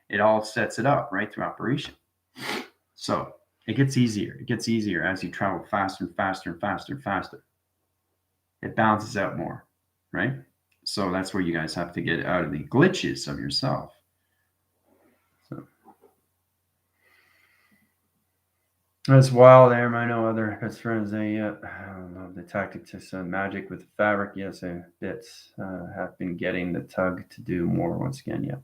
it all sets it up right through operation. So it gets easier. It gets easier as you travel faster and faster and faster and faster. It balances out more, right? So that's where you guys have to get out of the glitches of yourself. That's wild, Aaron. I know other best friends. They love the tactic to magic with the fabric. Yes, bits have been getting the tug to do more once again. Yeah,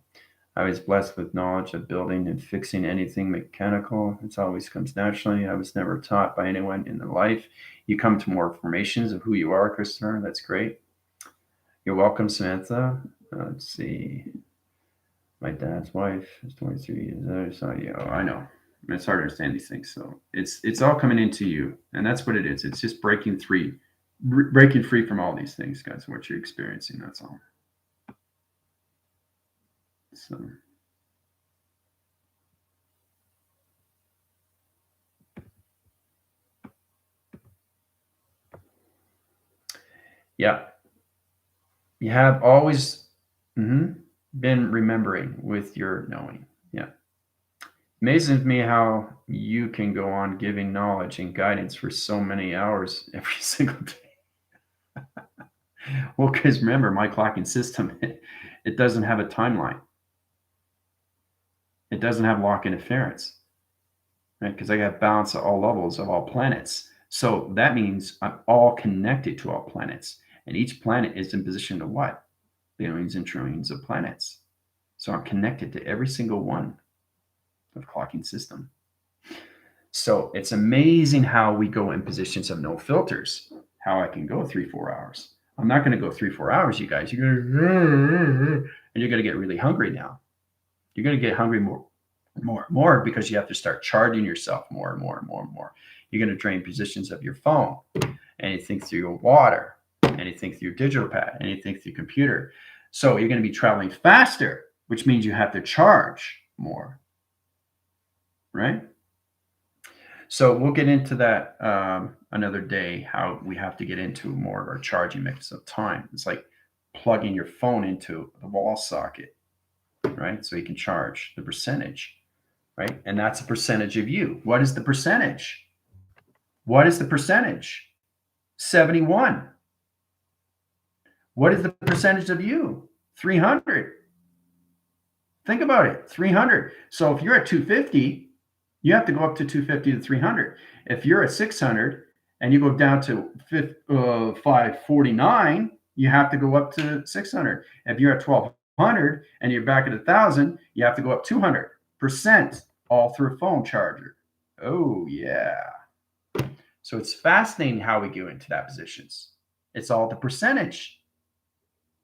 I was blessed with knowledge of building and fixing anything mechanical. It always comes naturally. I was never taught by anyone in their life. You come to more formations of who you are, Christopher. That's great. You're welcome, Samantha. Let's see. My dad's wife is 23 years old. So yeah, I know. It's hard to understand these things. So it's all coming into you, and that's what it is. It's just breaking free from all these things, guys. What you're experiencing. That's all. So. Yeah. You have always been remembering with your knowing. Yeah. Amazing to me how you can go on giving knowledge and guidance for so many hours every single day. Well, because remember, my clocking system, it doesn't have a timeline. It doesn't have lock interference, right? Because I got balance at all levels of all planets. So that means I'm all connected to all planets. And each planet is in position to what? Billions and trillions of planets. So I'm connected to every single one of clocking system. So it's amazing how we go in positions of no filters, how I can go 3-4 hours. I'm not going to go 3-4 hours, you guys. You're going to, and you're going to get really hungry now. You're going to get hungry more because you have to start charging yourself more and more and more and more. You're going to drain positions of your phone, anything through your water, anything through your digital pad, anything through your computer. So you're going to be traveling faster, which means you have to charge more, right? So we'll get into that another day, how we have to get into more of our charging mix of time. It's like plugging your phone into the wall socket, right? So you can charge the percentage, right? And that's a percentage of you. What is the percentage? What is the percentage? 71. What is the percentage of you? 300. Think about it, 300. So if you're at 250, you have to go up to 250 to 300. If you're at 600 and you go down to 549, you have to go up to 600. If you're at 1200 and you're back at 1000, you have to go up 200% all through a phone charger. Oh, yeah. So it's fascinating how we go into that positions. It's all the percentage.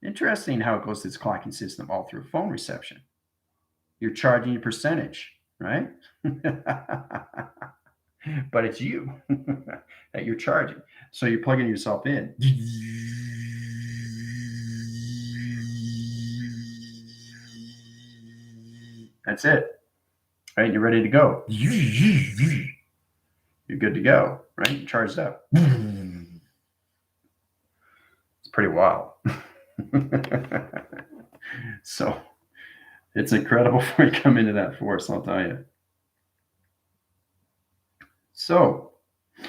Interesting how it goes to this clocking system all through phone reception. You're charging your percentage, right? But it's you that you're charging. So you're plugging yourself in. That's it. Right? You're ready to go. You're good to go, right? You're charged up. It's pretty wild. So it's incredible when you come into that force, I'll tell you. So, you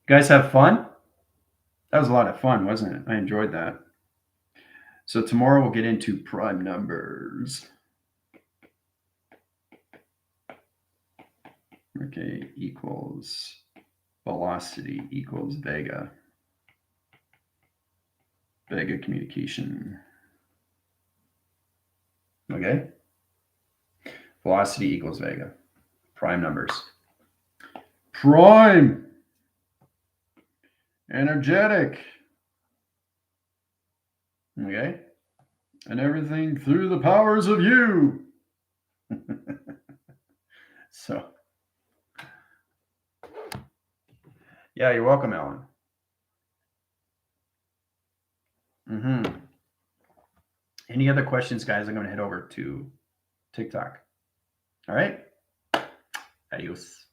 guys have fun? That was a lot of fun, wasn't it? I enjoyed that. So tomorrow we'll get into prime numbers. Okay, equals velocity equals vega. Vega communication. Okay? Velocity equals vega. Prime numbers. Prime. Energetic. Okay? And everything through the powers of you. So, yeah, you're welcome, Alan. Any other questions, guys? I'm going to head over to TikTok. All right? Adios.